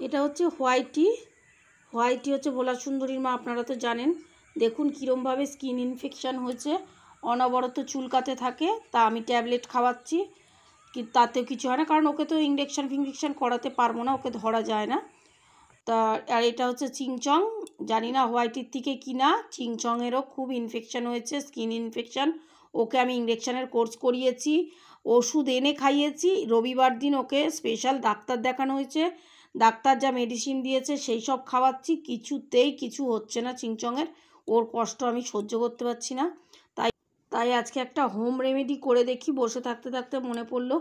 এটা হচ্ছে whitey. Whitey হচ্ছে ভোলা সুন্দরীর মা, আপনারা তো জানেন। দেখুন কীরমভাবে স্কিন ইনফেকশান হয়েছে, অনবরত চুলকাতে থাকে। তা আমি ট্যাবলেট খাওয়াচ্ছি, কিন্তু তাতেও কিছু হয় না, কারণ ওকে তো ইঞ্জেকশন করাতে পারবো না, ওকে ধরা যায় না। তা আর এটা হচ্ছে চিংচং, জানি না হোয়াইটির থেকে কি না, চিংচংয়েরও খুব ইনফেকশান হয়েছে, স্কিন ইনফেকশান। ওকে আমি ইঞ্জেকশানের কোর্স করিয়েছি, ওষুধ এনে খাইয়েছি। রবিবার দিন ওকে স্পেশাল ডাক্তার দেখানো হয়েছে, ডাক্তার যা মেডিসিন দিয়েছে সেই সব খাওয়াচ্ছি, কিছুতেই কিছু হচ্ছে না চিংচংয়ের। ওর কষ্ট আমি সহ্য করতে পারছি না। তাই আজকে একটা হোম রেমেডি করে দেখি। বসে থাকতে থাকতে মনে পড়লো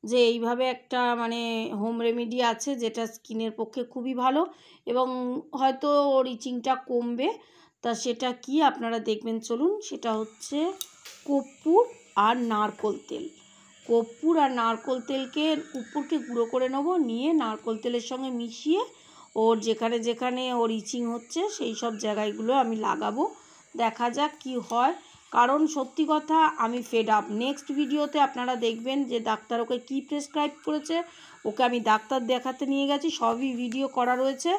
যে এইভাবে একটা মানে হোম রেমেডি আছে যেটা স্কিনের পক্ষে খুবই ভালো এবং হয়তো ওর ইচিংটা কমবে। তা সেটা কি আপনারা দেখবেন, চলুন। সেটা হচ্ছে কর্পূর আর নারকোল তেল। কর্পূর আর নারকোল তেলকে কর্পূরকে গুঁড়ো করে নেবো, নিয়ে নারকোল তেলের সঙ্গে মিশিয়ে ওর যেখানে যেখানে ওর ইচিং হচ্ছে সেই সব জায়গাগুলো আমি লাগাবো। দেখা যাক কি হয়, কারণ সত্যি কথা আমি ফেড আপ। নেক্সট ভিডিওতে আপনারা দেখবেন যে ডাক্তার ওকে কী প্রেসক্রাইব করেছে। ওকে আমি ডাক্তার দেখাতে নিয়ে গেছি, সবই ভিডিও করা রয়েছে,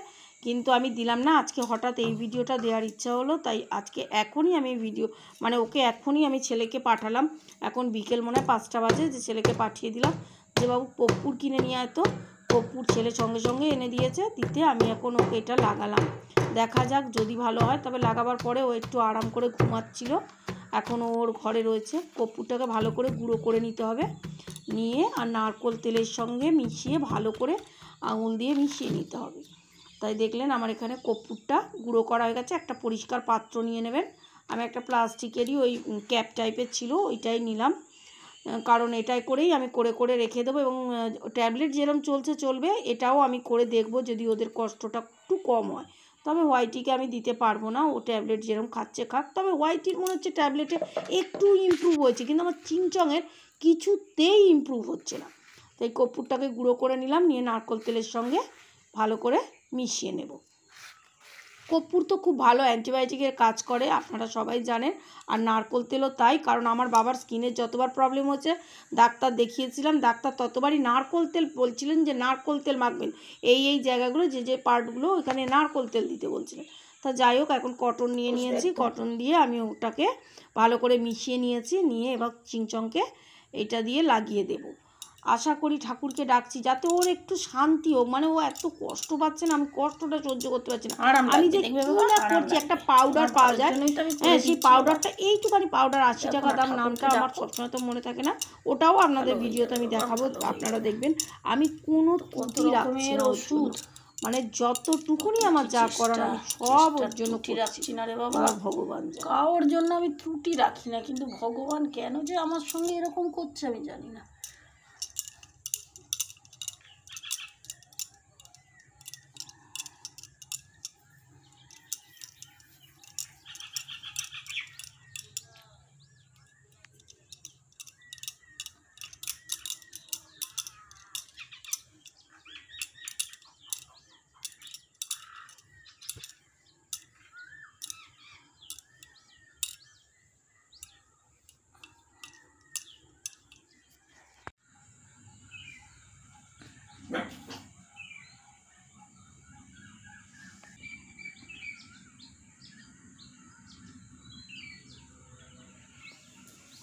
কিন্তু আমি দিলাম না। আজকে হঠাৎ এই ভিডিওটা দেওয়ার ইচ্ছা হলো, তাই আজকে এখনই আমি ভিডিও মানে ওকে এখনই আমি ছেলেকে পাঠালাম। এখন বিকেল মনে হয় 5টা বাজে, যে ছেলেকে পাঠিয়ে দিলাম যে বাবু কর্পূর কিনে নিয়ে আয় তো। কর্পূর ছেলে সঙ্গে সঙ্গে এনে দিয়েছে, দিতে আমি এখন ওকে এটা লাগালাম। দেখা যাক যদি ভালো হয়। তবে লাগাবার পরে ও একটু আরাম করে ঘুমাচ্ছিল, এখন ওর ঘরে রয়েছে। কর্পূরটাকে ভালো করে গুঁড়ো করে নিতে হবে, নিয়ে আর নারকোল তেলের সঙ্গে মিশিয়ে ভালো করে আঙুল দিয়ে মিশিয়ে নিতে হবে। তাই দেখলেন আমার এখানে কর্পূরটা গুঁড়ো করা হয়ে গেছে। একটা পরিষ্কার পাত্র নিয়ে নেবেন। আমি একটা প্লাস্টিকেরই ওই ক্যাপ টাইপের ছিল, ওইটাই নিলাম, কারণ এটাই করেই আমি করে করে রেখে দেবো। এবং ট্যাবলেট যেরকম চলছে চলবে, এটাও আমি করে দেখব যদি ওদের কষ্টটা একটু কম হয়। তবে হোয়াইটিকে আমি দিতে পারবো না, ও ট্যাবলেট যেরকম খাচ্ছে খাক। তবে হোয়াইটির মনে হচ্ছে ট্যাবলেটে একটু ইমপ্রুভ হয়েছে, কিন্তু আমার চিংচংয়ের কিছুতেই ইমপ্রুভ হচ্ছে না। তাই কর্পূরটাকে গুঁড়ো করে নিলাম, নিয়ে নারকোল তেলের সঙ্গে ভালো করে মিশিয়ে নেব। কর্পূর তো খুব ভালো অ্যান্টিবায়োটিকের কাজ করে, আপনারা সবাই জানেন। আর নারকোল তেলও তাই, কারণ আমার বাবার স্কিনের যতবার প্রবলেম হচ্ছে ডাক্তার দেখিয়েছিলাম, ডাক্তার ততবারই নারকোল তেল বলছিলেন যে নারকোল তেল মাখবেন, এই জায়গাগুলো যে পার্টগুলো ওইখানে নারকোল তেল দিতে বলছিলেন। তা যাই হোক, এখন কটন নিয়ে নিয়েছি, কটন দিয়ে আমি ওটাকে ভালো করে মিশিয়ে নিয়েছি, নিয়ে এবার চিংচংকে এটা দিয়ে লাগিয়ে দেবো। আশা করি ঠাকুরকে ডাকছি যাতে ওর একটু শান্তি হোক, মানে ও এত কষ্ট পাচ্ছে না, আমি কষ্টটা সহ্য করতে পারছি না। আমি যে করছি, একটা পাউডার পাওয়া যায়, হ্যাঁ সেই পাউডারটা, এইটুখানি পাউডার 80 টাকা দাম, নামটা আমার সবসময় তো মনে থাকে না, ওটাও আপনাদের ভিডিওতে আমি দেখাবো, আপনারা দেখবেন। আমি কোনো ত্রুটি রাখছি না, ওষুধ মানে যতটুকুনি আমার যা করার আমি সব ওর জন্য রাখছি না রে বাবা। ভগবান কারোর জন্য আমি ত্রুটি রাখি না, কিন্তু ভগবান কেন যে আমার সঙ্গে এরকম করছে আমি জানি না।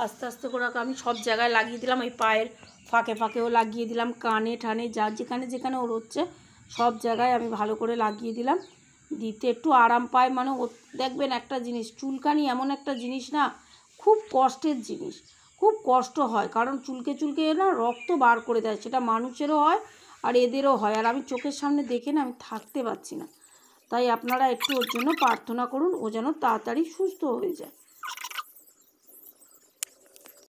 আস্তে আস্তে করে আমি সব জায়গায় লাগিয়ে দিলাম, এই পায়ের ফাঁকে ফাঁকেও লাগিয়ে দিলাম, কানে ঠানে যা যেখানে যেখানে ওর হচ্ছে সব জায়গায় আমি ভালো করে লাগিয়ে দিলাম। দিতে একটু আরাম পায়, মানে ও দেখবেন একটা জিনিস, চুলকানি এমন একটা জিনিস না, খুব কষ্টের জিনিস, খুব কষ্ট হয়, কারণ চুলকে চুলকে না রক্ত বার করে দেয়, সেটা মানুষেরও হয় আর এদেরও হয়। আর আমি চোখের সামনে দেখে না আমি থাকতে পারছি না। তাই আপনারা একটু ওর জন্য প্রার্থনা করুন, ও যেন তাড়াতাড়ি সুস্থ হয়ে যায়।